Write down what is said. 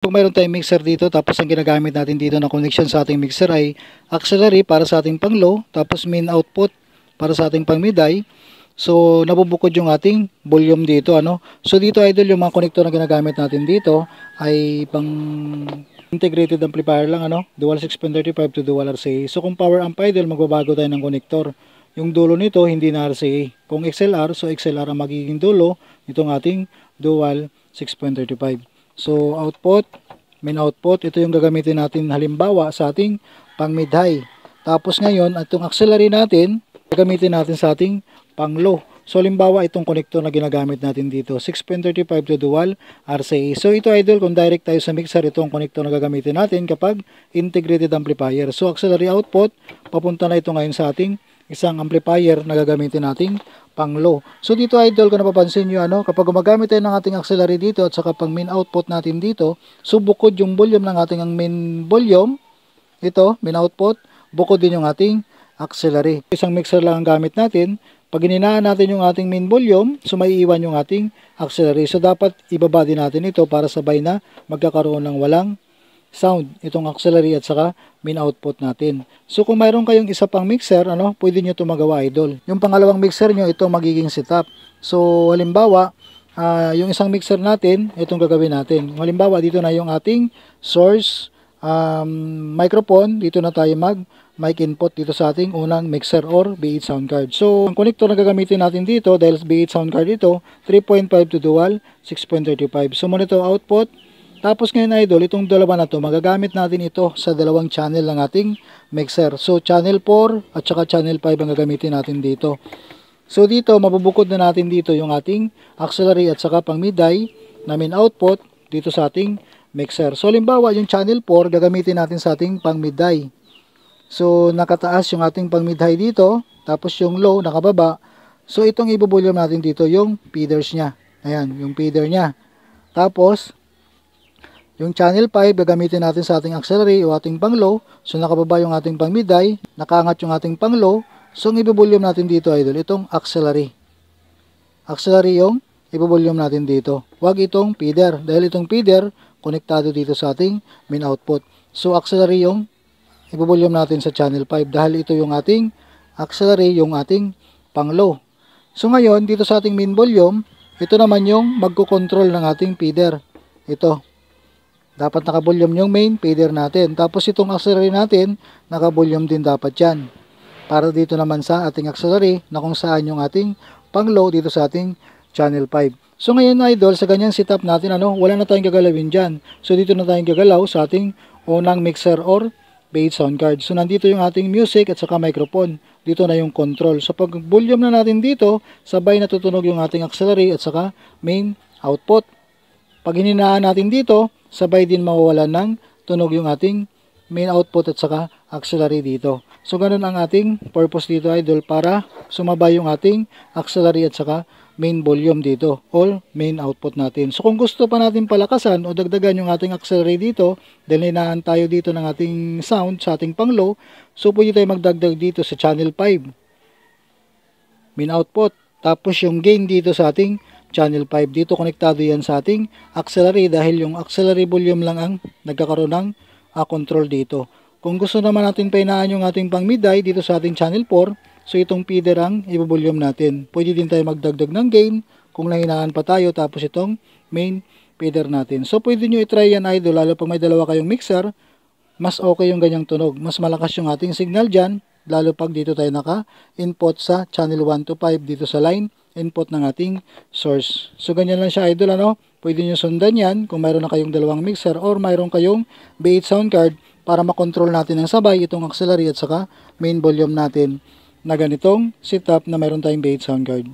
Kung mayroon tayong mixer dito, tapos ang ginagamit natin dito na connection sa ating mixer ay auxiliary para sa ating pang low, tapos main output para sa ating pang mid high. So, nabubukod yung ating volume dito, ano. So, dito idol, yung mga connector na ginagamit natin dito ay pang integrated amplifier lang, ano. Dual 6.35 to dual RCA. So, kung power amp idol, magbabago tayo ng connector. Yung dulo nito, hindi na RCA. Kung XLR, so XLR ang magiging dulo nitong ating dual 6.35. So, output, main output, ito yung gagamitin natin halimbawa sa ating pang mid high. Tapos ngayon, itong auxiliary natin, gagamitin natin sa ating pang low. So, halimbawa, itong connector na ginagamit natin dito, 6.35 to dual RCA. So, ito idol, kung direct tayo sa mixer, itong connector na gagamitin natin kapag integrated amplifier. So, auxiliary output, papunta na ito ngayon sa ating isang amplifier na gagamitin nating pang low. So, dito idol, kung napapansin nyo, ano, kapag gumagamit tayo ng ating auxiliary dito at saka pang main output natin dito, so bukod yung volume ng ating main volume, ito, main output, bukod din yung ating auxiliary. Isang mixer lang ang gamit natin. Pag hininaan natin yung ating main volume, so may iwan yung ating auxiliary. So, dapat ibaba din natin ito para sabay na magkakaroon ng walang sound, itong auxiliary at saka main output natin. So, kung mayroon kayong isa pang mixer, ano, pwede nyo ito magawa, idol. Yung pangalawang mixer nyo, ito magiging setup. So, halimbawa, yung isang mixer natin, itong gagawin natin. Halimbawa, dito na yung ating source, microphone, dito na tayo mic input dito sa ating unang mixer or B8 sound card. So, ang connector na gagamitin natin dito, dahil B8 sound card ito, 3.5 to dual 6.35. So, monitor output. Tapos ngayon idol, itong dalawa na to, magagamit natin ito sa dalawang channel ng ating mixer. So, channel 4 at saka channel 5 ang gagamitin natin dito. So, dito, mabubukod na natin dito yung ating auxiliary at saka pang mid high na main output dito sa ating mixer. So, halimbawa, yung channel 4, gagamitin natin sa ating pang mid high. So, nakataas yung ating pang mid high dito, tapos yung low, nakababa. So, itong ibubulyom natin dito, yung feeders niya. Ayan, yung feeder niya. Tapos, yung channel 5, gagamitin natin sa ating auxiliary o ating pang low. So, nakababa yung ating pang mid high, nakaangat yung ating pang low. So, ang ibubulyom natin dito, idol, itong auxiliary. Auxiliary yung ibubulyom natin dito. Huwag itong feeder, dahil itong feeder, konektado dito sa ating main output. So, auxiliary yung ibubulyom natin sa channel 5 dahil ito yung ating auxiliary, yung ating pang low. So, ngayon, dito sa ating main volume, ito naman yung magkukontrol ng ating feeder. Ito. Dapat naka-volume yung main feeder natin. Tapos itong auxiliary natin, naka-volume din dapat yan. Para dito naman sa ating auxiliary na kung saan yung ating pang-low dito sa ating channel 5. So ngayon idol, sa ganyang setup natin, ano, wala na tayong gagalawin dyan. So dito na tayong gagalaw sa ating unang mixer or B8 sound card. So nandito yung ating music at saka microphone. Dito na yung control. So pag volume na natin dito, sabay natutunog yung ating auxiliary at saka main output. Pag hininaan natin dito, sabay din mawawalan ng tunog yung ating main output at saka auxiliary dito. So, ganun ang ating purpose dito, idol, para sumabay yung ating auxiliary at saka main volume dito, or main output natin. So, kung gusto pa natin palakasan o dagdagan yung ating auxiliary dito, dahil hinaan tayo dito ng ating sound sa ating pang low, so pwede tayo magdagdag dito sa channel 5, main output. Tapos yung gain dito sa ating channel 5. Dito konektado yan sa ating auxiliary dahil yung auxiliary volume lang ang nagkakaroon ng control dito. Kung gusto naman natin painaan yung ating pang mid high dito sa ating channel 4, so itong feeder ang i-volume natin. Pwede din tayo magdagdag ng gain kung nahinaan pa tayo, tapos itong main feeder natin. So pwede nyo i-try yan idol, lalo pag may dalawa kayong mixer, mas okay yung ganyang tunog. Mas malakas yung ating signal dyan, lalo pag dito tayo naka-input sa channel 1 to 5 dito sa line input ng ating source. So ganyan lang siya idol, ano. Pwede nyo sundan yan kung mayroon na kayong dalawang mixer or mayroon kayong B8 sound card para makontrol natin ng sabay itong auxiliary at saka main volume natin na ganitong setup na mayroon tayong B8 sound card.